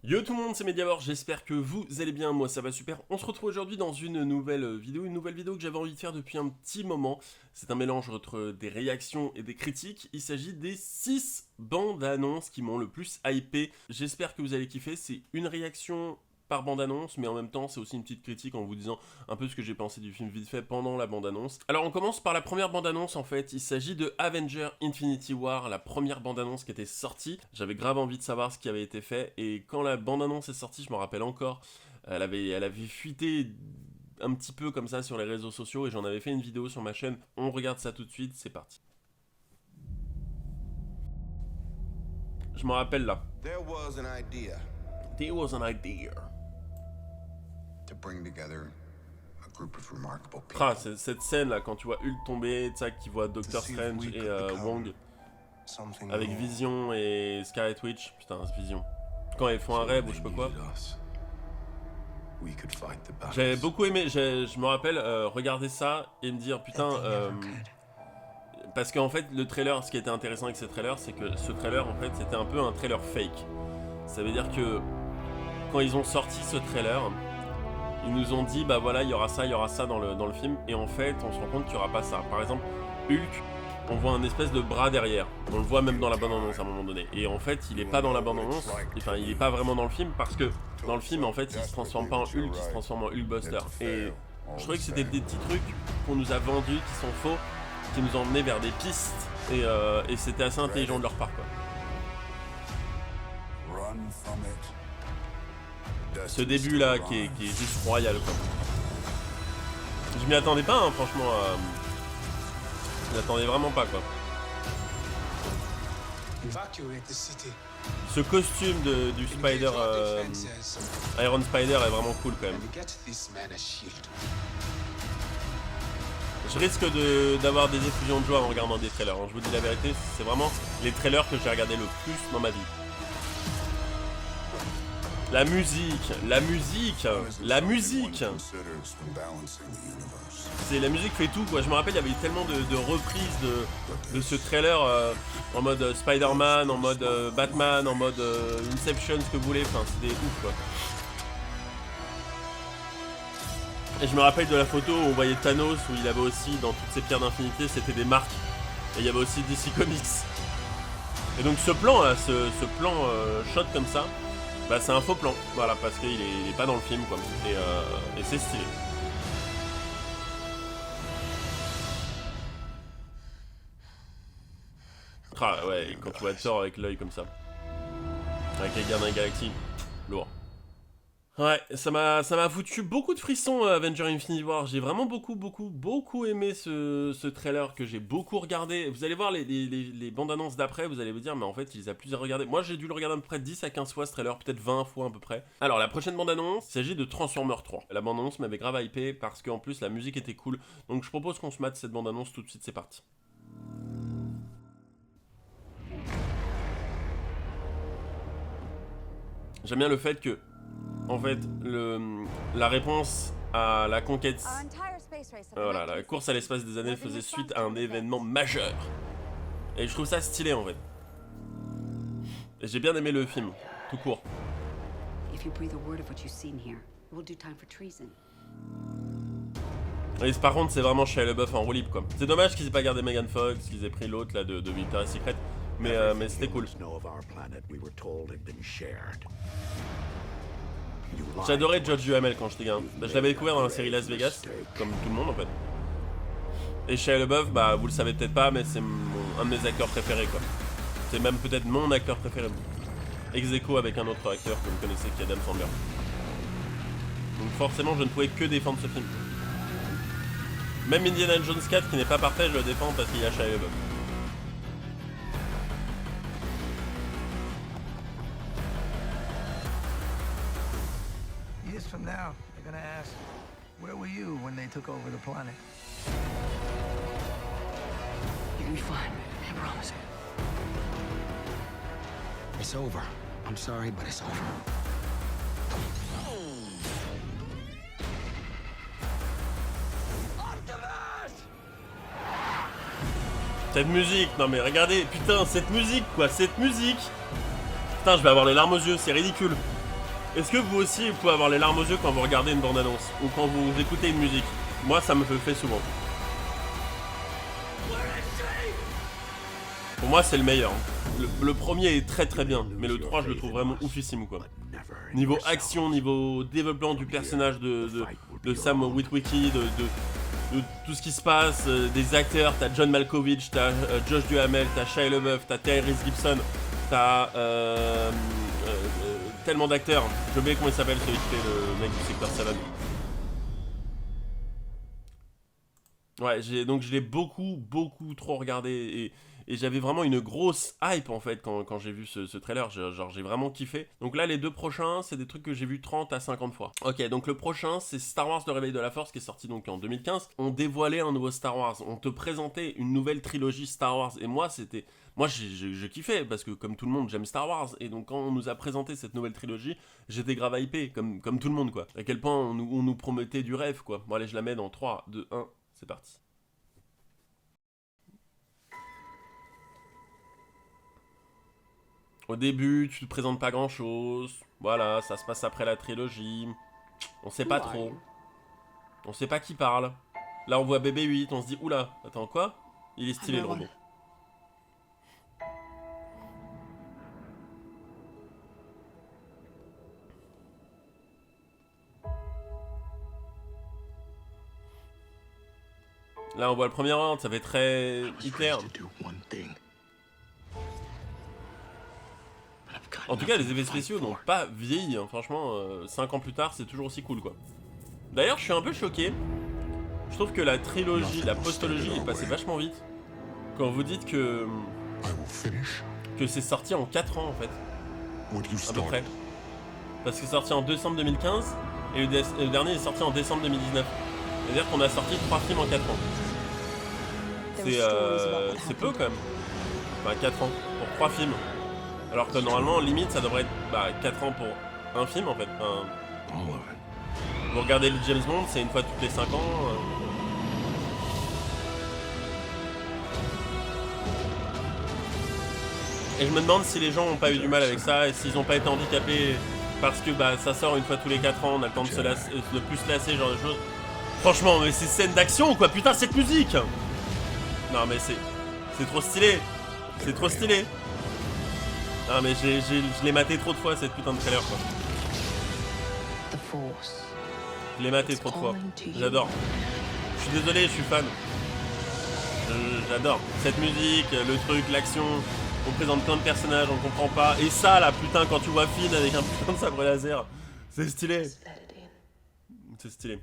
Yo tout le monde, c'est Mediabor, j'espère que vous allez bien, moi ça va super. On se retrouve aujourd'hui dans une nouvelle vidéo que j'avais envie de faire depuis un petit moment. C'est un mélange entre des réactions et des critiques. Il s'agit des 6 bandes annonces qui m'ont le plus hypé. J'espère que vous allez kiffer, c'est une réaction par bande-annonce, mais en même temps c'est aussi une petite critique en vous disant un peu ce que j'ai pensé du film vite fait pendant la bande-annonce. Alors on commence par la première bande-annonce en fait, il s'agit de Avengers Infinity War, la première bande-annonce qui était sortie. J'avais grave envie de savoir ce qui avait été fait, et quand la bande-annonce est sortie, je me rappelle encore, elle avait fuité un petit peu comme ça sur les réseaux sociaux, et j'en avais fait une vidéo sur ma chaîne. On regarde ça tout de suite, c'est parti. Je m'en rappelle là. There was an idea There was an idea. to bring together a group of remarkable people. Ah, cette scène là, quand tu vois Hulk tomber, Zack qui voit Doctor Strange et Wong Something avec more. Vision et Scarlet Witch. Putain, c'est Vision. Quand ils font un rêve ou je sais pas quoi. We could fight the battles. J'avais beaucoup aimé, je me rappelle regarder ça et me dire putain. Parce qu'en fait, le trailer, ce qui était intéressant avec ce trailer, c'est que ce trailer en fait c'était un peu un trailer fake. Ça veut dire que quand ils ont sorti ce trailer, ils nous ont dit bah voilà, il y aura ça dans le film, et en fait on se rend compte qu'il n'y aura pas ça. Par exemple, Hulk, on voit un espèce de bras derrière, on le voit même dans la bande-annonce à un moment donné, et en fait il est pas dans la bande-annonce, enfin il est pas vraiment dans le film, parce que dans le film en fait il se transforme pas en Hulk, il se transforme en Hulkbuster. Et je trouvais que c'était des petits trucs qu'on nous a vendus qui sont faux, qui nous ont emmenés vers des pistes, et c'était assez intelligent de leur part quoi. Run from it. Ce début là qui est juste royal quoi. Je m'y attendais pas hein, franchement. Je m'y attendais vraiment pas quoi. Evacuate the city. Ce costume du Spider, Iron Spider est vraiment cool quand même. And get this man a shield. Je risque d'avoir des effusions de joie en regardant des trailers, hein. Je vous dis la vérité, c'est vraiment les trailers que j'ai regardé le plus dans ma vie. La musique. C'est la musique fait tout quoi. Je me rappelle, il y avait eu tellement de reprises de ce trailer en mode Spider-Man, en mode Batman, en mode Inception, ce que vous voulez. Enfin, c'était ouf quoi. Et je me rappelle de la photo où on voyait Thanos, où il avait aussi dans toutes ses pierres d'infinité, c'était des marques. Et il y avait aussi DC Comics. Et donc ce plan là, ce plan shot comme ça, bah c'est un faux plan, voilà, parce qu'il est pas dans le film quoi. Et c'est stylé. Ah ouais, quand tu vois Thor avec l'œil comme ça, avec les gardiens de la galaxie, lourd. Ouais, ça m'a foutu beaucoup de frissons Avengers Infinity War. J'ai vraiment beaucoup aimé ce trailer que j'ai beaucoup regardé. Vous allez voir les bandes annonces d'après, vous allez vous dire mais en fait il les a plusieurs regardés. Moi j'ai dû le regarder à peu près 10 à 15 fois ce trailer, peut-être 20 fois à peu près. Alors la prochaine bande annonce, il s'agit de Transformers 3. La bande annonce m'avait grave hypé parce qu'en plus la musique était cool. Donc je propose qu'on se mate cette bande annonce tout de suite, c'est parti. J'aime bien le fait que en fait, la réponse à la conquête, voilà, la course à l'espace des années faisait suite à un événement majeur. Et je trouve ça stylé en fait. Et j'ai bien aimé le film, tout court. Et par contre, c'est vraiment Shia LaBeouf en roue libre quoi. C'est dommage qu'ils aient pas gardé Megan Fox, qu'ils aient pris l'autre là de Victoria's Secret. Mais c'était cool. J'adorais George Duhamel quand j'étais gamin. Je l'avais découvert dans la série Las Vegas, comme tout le monde en fait. Et Shia LaBeouf, bah vous le savez peut-être pas, mais c'est un de mes acteurs préférés quoi. C'est même peut-être mon acteur préféré. Ex aequo avec un autre acteur que vous connaissez qui est Adam Sandler. Donc forcément je ne pouvais que défendre ce film. Même Indiana Jones 4 qui n'est pas parfait, je le défends parce qu'il y a Shia LaBeouf. Years from now, they're gonna ask, where were you when they took over the planet? You're gonna be fine. I promise. It's over. I'm sorry, but it's over. Cette musique, non mais regardez, putain, cette musique quoi, cette musique. Putain, je vais avoir les larmes aux yeux, c'est ridicule. Est-ce que vous aussi, vous pouvez avoir les larmes aux yeux quand vous regardez une bande-annonce ou quand vous écoutez une musique? Moi, ça me le fait souvent. Pour moi, c'est le meilleur. Le premier est très très bien, mais le 3, je le trouve vraiment oufissime, quoi. Niveau action, niveau développement du personnage de Sam Witwicky, de tout ce qui se passe, des acteurs, t'as John Malkovich, t'as Josh Duhamel, t'as Shia LaBeouf, t'as Tyrese Gibson, t'as tellement d'acteurs. J'ai oublié comment il s'appelle, celui qui fait le mec du secteur 7. Ouais, donc je l'ai beaucoup trop regardé et j'avais vraiment une grosse hype en fait quand j'ai vu ce trailer, genre j'ai vraiment kiffé. Donc là les deux prochains c'est des trucs que j'ai vu 30 à 50 fois. Ok, donc le prochain c'est Star Wars le réveil de la force qui est sorti donc en 2015. On dévoilait un nouveau Star Wars, on te présentait une nouvelle trilogie Star Wars et moi je kiffais parce que comme tout le monde j'aime Star Wars et donc quand on nous a présenté cette nouvelle trilogie j'étais grave hypé comme tout le monde quoi. À quel point on nous promettait du rêve quoi. Bon allez je la mets dans 3, 2, 1, c'est parti. Au début, tu te présentes pas grand chose. Voilà, ça se passe après la trilogie. On sait pas trop. On sait pas qui parle. Là, on voit BB-8, on se dit oula, attends quoi? Il est stylé le robot. Là, on voit le premier round, ça fait très Hitler. En tout cas, les effets spéciaux n'ont pas vieilli, hein. Franchement, 5 ans plus tard, c'est toujours aussi cool, quoi. D'ailleurs, je suis un peu choqué. Je trouve que la trilogie, la postologie est passée vachement vite. Quand vous dites que c'est sorti en 4 ans, en fait. À peu près. Parce que c'est sorti en décembre 2015, et le dernier est sorti en décembre 2019. C'est-à-dire qu'on a sorti 3 films en 4 ans. C'est peu, quand même. Enfin, 4 ans, pour 3 films. Alors que normalement, limite, ça devrait être 4 ans pour un film en fait. Vous regardez les James Bond, c'est une fois toutes les 5 ans. Et je me demande si les gens n'ont pas eu du mal avec ça et s'ils n'ont pas été handicapés parce que ça sort une fois tous les 4 ans, on a le temps de plus se lasser, genre de choses. Franchement, mais c'est scène d'action quoi, putain, cette musique! Non mais c'est trop stylé. C'est trop stylé. Non mais je l'ai maté trop de fois cette putain de trailer quoi. Je l'ai maté trop de fois. J'adore. Je suis désolé, je suis fan. J'adore. Cette musique, le truc, l'action. On présente plein de personnages, on comprend pas. Et ça là putain quand tu vois Finn avec un putain de sabre laser. C'est stylé. C'est stylé.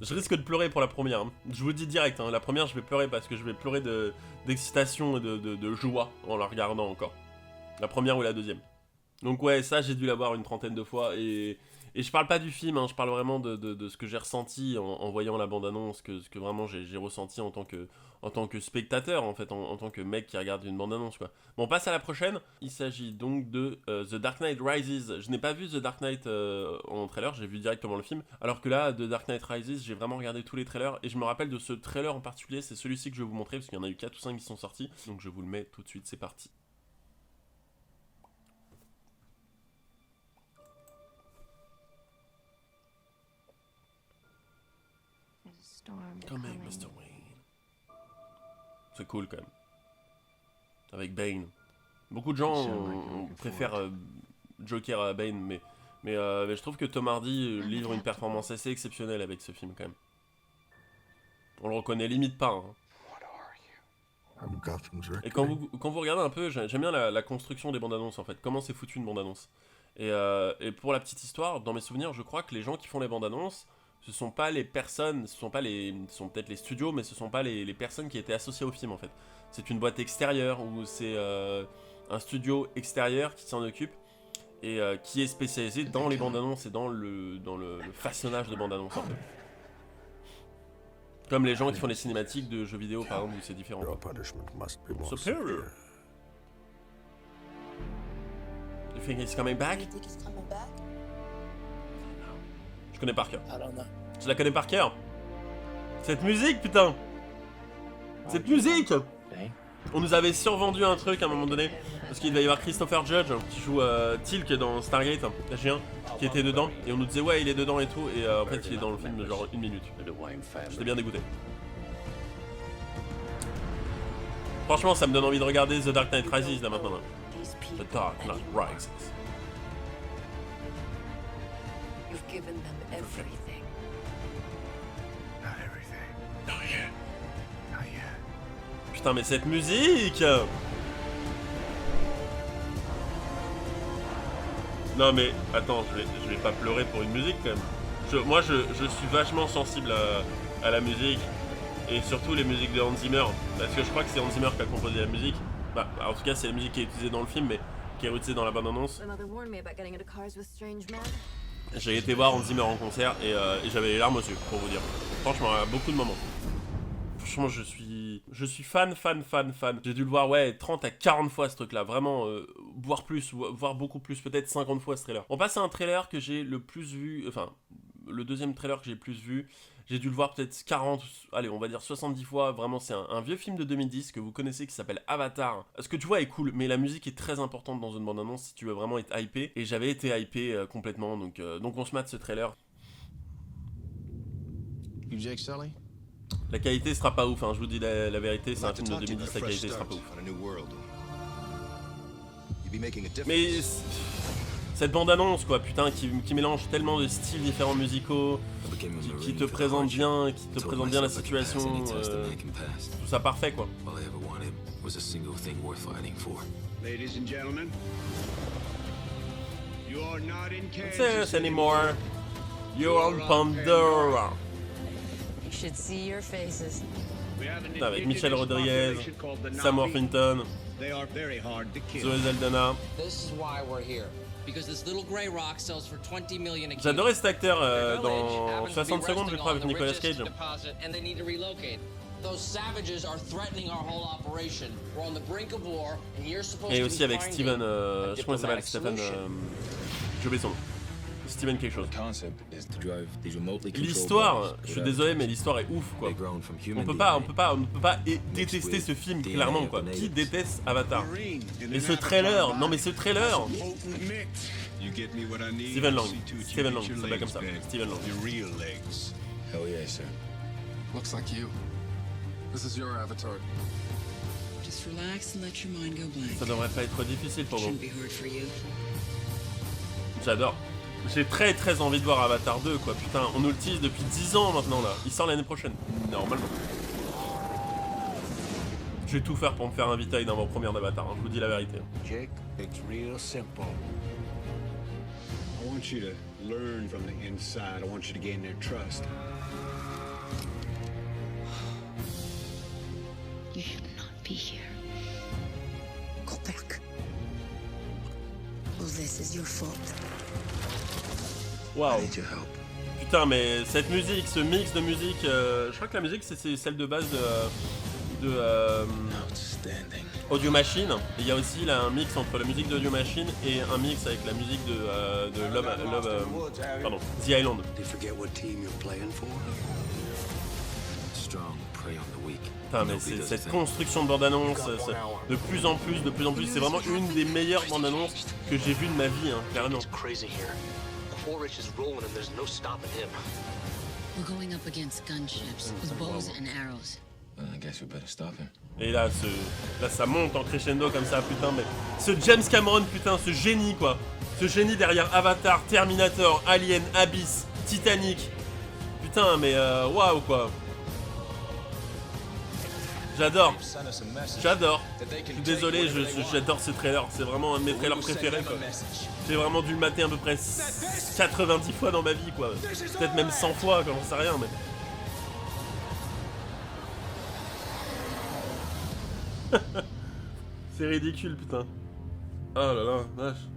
Je risque de pleurer pour la première. Hein. Je vous le dis direct, hein. La première je vais pleurer parce que je vais pleurer d'excitation et de joie en la regardant encore. La première ou la deuxième. Donc ouais, ça j'ai dû la voir une 30aine de fois et je parle pas du film, hein, je parle vraiment de ce que j'ai ressenti en voyant la bande-annonce, ce que vraiment j'ai ressenti en tant que spectateur en fait, en tant que mec qui regarde une bande-annonce quoi. Bon, on passe à la prochaine. Il s'agit donc de The Dark Knight Rises. Je n'ai pas vu The Dark Knight en trailer, j'ai vu directement le film. Alors que là, The Dark Knight Rises, j'ai vraiment regardé tous les trailers et je me rappelle de ce trailer en particulier, c'est celui-ci que je vais vous montrer parce qu'il y en a eu 4 ou 5 qui sont sortis. Donc je vous le mets tout de suite, c'est parti. Coming, Mr. Wayne. C'est cool quand même. Avec Bane. Beaucoup de gens préfèrent Joker à Bane, mais je trouve que Tom Hardy livre une performance assez exceptionnelle avec ce film quand même. On le reconnaît limite pas. Hein. Et quand vous regardez un peu, j'aime bien la construction des bandes annonces en fait. Comment c'est foutu une bande annonce. Et pour la petite histoire, dans mes souvenirs, je crois que les gens qui font les bandes annonces, ce sont pas les personnes, ce sont peut-être les studios, mais ce sont pas les personnes qui étaient associées au film en fait. C'est une boîte extérieure ou c'est un studio extérieur qui s'en occupe et qui est spécialisé dans les bandes annonces et dans le façonnage de bandes annonces en fait. Comme les gens qui font les cinématiques de jeux vidéo par exemple où c'est différent. Superior. You think he's coming back? Je connais par cœur. Je la connais par cœur. Cette musique, putain. Cette musique. On nous avait survendu un truc à un moment donné. Parce qu'il va y avoir Christopher Judge qui joue Teal'c dans Stargate, SG1, qui était dedans. Et on nous disait ouais il est dedans et tout. Et en fait il est dans le film de genre 1 minute. J'étais bien dégoûté. Franchement ça me donne envie de regarder The Dark Knight Rises là maintenant. Là. The Dark Knight Rises. You've given them everything. Not everything. Oh yeah. Not yet. Putain mais cette musique. Non mais attends, je vais pas pleurer pour une musique quand même. Moi je suis vachement sensible à la musique et surtout les musiques de Hans Zimmer parce que je crois que c'est Hans Zimmer qui a composé la musique. Bah en tout cas c'est la musique qui est utilisée dans le film mais qui est utilisée dans la bande-annonce. J'ai été voir Hans Zimmer en concert et j'avais les larmes aux yeux pour vous dire. Franchement à beaucoup de moments. Franchement je suis fan. J'ai dû le voir ouais 30 à 40 fois ce truc là, vraiment voire plus, voire beaucoup plus, peut-être 50 fois ce trailer. On passe à un trailer que j'ai le plus vu, enfin le deuxième trailer que j'ai le plus vu. J'ai dû le voir peut-être 40, allez on va dire 70 fois, vraiment c'est un vieux film de 2010 que vous connaissez qui s'appelle Avatar. Ce que tu vois est cool, mais la musique est très importante dans une bande-annonce si tu veux vraiment être hypé. Et j'avais été hypé complètement, donc on se mate ce trailer. You Jake Sully? La qualité sera pas ouf, hein, je vous dis la vérité, c'est un film de 2010, la qualité sera pas ouf. Mais cette bande-annonce quoi, putain, qui mélange tellement de styles différents musicaux, qui te présente bien, la situation, tout ça parfait quoi. Ladies and gentlemen, you are not in Kansas Kansas anymore. You're on Pandora. You should see your faces. Avec Michelle Rodriguez, Sam Worthington, They are very hard to kill. Zoé Saldana. This is why we're here. Because this little gray rock sells for 20 million a kilo. J'adorais cet acteur dans 60 secondes, je crois, avec Nicolas Cage. And they need to relocate. Those savages are threatening our whole operation. We're on the brink of war, and you're supposed Et to aussi be avec finding Steven, a je crois qu'il s'appelle diplomatic Stephen, solution. j'ai oublié son nom. Steven quelque chose. Concept is to drive these remotely controlled L'histoire, bombs je suis without désolé mais l'histoire est ouf quoi. They're grown from On human peut pas détester ce film clairement quoi. Qui déteste Avatar? Et ce trailer, non mais ce trailer. You get me what I need. Steven Lang, C2, Steven Lang, get your ça s'appelle comme ça, legs back. Steven Lang. Your real legs. Hell yeah, sir. Looks like you. This is your avatar. Just relax and let your mind go blank. Ça devrait pas être difficile pour vous. Shouldn't be hard for you. J'adore. J'ai très envie de voir Avatar 2 quoi, putain, on nous le tease depuis 10 ans maintenant là. Il sort l'année prochaine, normalement. Je vais tout faire pour me faire inviter dans mon première d'Avatar, hein, je vous dis la vérité. Jake, it's real simple. I want you to learn from the inside. I want you to gain their trust. You should not be here. Go back. All this is your fault. Waouh. I need your help. Putain mais cette musique, ce mix de musique, je crois que la musique c'est celle de base de Outstanding. Audio Machine. Et il y a aussi là un mix entre la musique d'Audio Machine et un mix avec la musique de The Island. They forget what team you're playing for? Strong prey on the weak. Putain mais c'est cette construction de bande-annonce, de plus en plus, c'est vraiment une des meilleures bandes-annonces que j'ai vues de ma vie, hein, clairement. Crazy here. Quaritch is rolling and there's no stopping him. We're going up against gunships with bows and arrows. Well, I guess we better stop him. Et là, ça monte en crescendo comme ça, putain, mais ce James Cameron, putain, ce génie quoi, ce génie derrière Avatar, Terminator, Alien, Abyss, Titanic, putain, mais waouh quoi. J'adore. Je suis désolé, j'adore ce trailer, c'est vraiment un de mes trailers préférés quoi. J'ai vraiment dû le mater à peu près 90 fois dans ma vie quoi, peut-être même 100 fois, quoi, j'en sais rien mais... C'est ridicule putain. Oh là là, vache.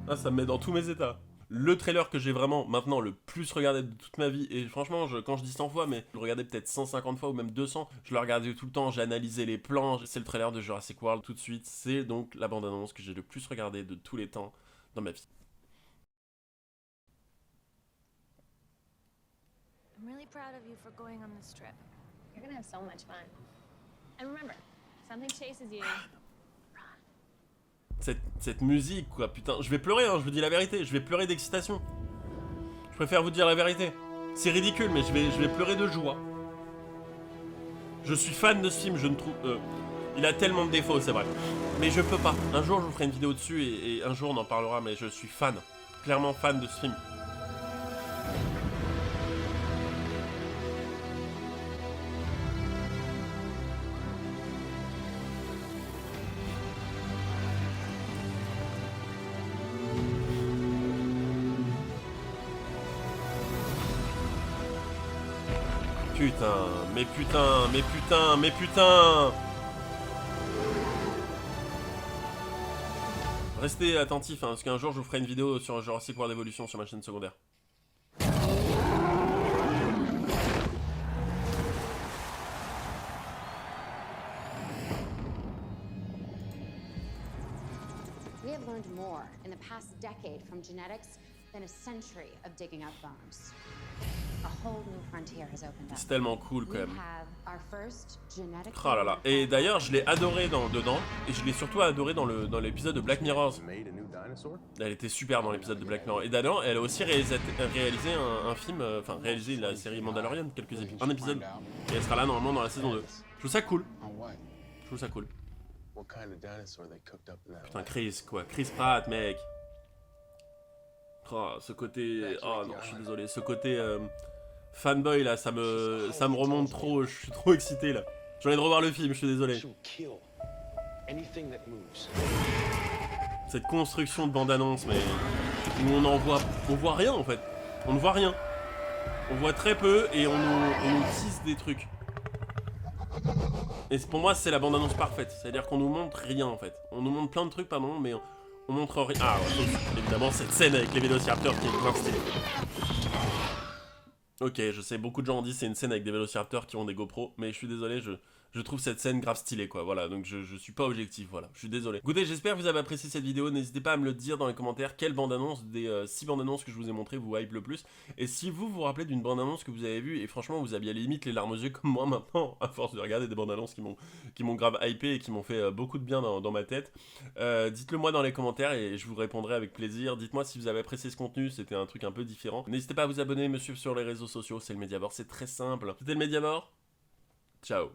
Ah ça me met dans tous mes états. Le trailer que j'ai vraiment maintenant le plus regardé de toute ma vie, et franchement quand je dis 100 fois, mais je le regardais peut-être 150 fois ou même 200, je le regardais tout le temps, j'ai analysé les plans, c'est le trailer de Jurassic World tout de suite, c'est donc la bande-annonce que j'ai le plus regardé de tous les temps dans ma vie. I'm really proud of you for going on this trip. You're gonna have so much fun. And remember, something chases you. cette musique, quoi, putain. Je vais pleurer, hein, je vous dis la vérité. Je vais pleurer d'excitation. Je préfère vous dire la vérité. C'est ridicule, mais je vais pleurer de joie. Je suis fan de ce film, je ne trouve... il a tellement de défauts, c'est vrai. Mais je peux pas. Un jour, je vous ferai une vidéo dessus et un jour, on en parlera, mais je suis fan. Clairement fan de ce film. Putain, mais putain, mais putain, mais putain. Restez attentifs, hein, parce qu'un jour je vous ferai une vidéo sur Jurassic World Evolution sur ma chaîne secondaire. We have learned more in the past decade from genetics than a century of digging up bones. A whole new frontier has opened up. C'est tellement cool quand même. We have our first genetic Oh là là. Et d'ailleurs, je l'ai adoré dedans, et je l'ai surtout adoré dans l'épisode de Black Mirror. Elle était super dans l'épisode de Black Mirror. Et d'ailleurs, elle a aussi réalisé un film, enfin réalisé la série Mandalorian, un épisode. Et elle sera là normalement dans la saison 2. Je trouve ça cool. Je trouve ça cool. Putain, Chris, quoi. Chris Pratt, mec. Oh, ce côté... Oh non, je suis désolé. Ce côté fanboy, là, ça me remonte trop. Je suis trop excité, là. J'ai envie de revoir le film, je suis désolé. Cette construction de bande-annonce, mais... où on voit rien, en fait. On ne voit rien. On voit très peu, et on nous tisse des trucs. Et pour moi, c'est la bande-annonce parfaite. C'est-à-dire qu'on nous montre rien, en fait. On nous montre plein de trucs, pardon, mais... on montre rien. Ah, ouais, évidemment, cette scène avec les vélociraptors qui est grave stylée. Ok, je sais, beaucoup de gens ont dit c'est une scène avec des vélociraptors qui ont des GoPro, mais je suis désolé, je trouve cette scène grave stylée, quoi. Voilà, donc je suis pas objectif, voilà. Je suis désolé. Écoutez, j'espère que vous avez apprécié cette vidéo. N'hésitez pas à me le dire dans les commentaires. Quelle bande-annonce des 6 bandes-annonces que je vous ai montré vous hype le plus. Et si vous vous rappelez d'une bande-annonce que vous avez vue et franchement vous aviez limite les larmes aux yeux comme moi maintenant, à force de regarder des bandes-annonces qui m'ont grave hypé et qui m'ont fait beaucoup de bien dans ma tête, dites-le moi dans les commentaires et je vous répondrai avec plaisir. Dites-moi si vous avez apprécié ce contenu, c'était un truc un peu différent. N'hésitez pas à vous abonner, me suivre sur les réseaux sociaux, c'est le Mediabord, c'est très simple. C'était le Mediabord. Ciao.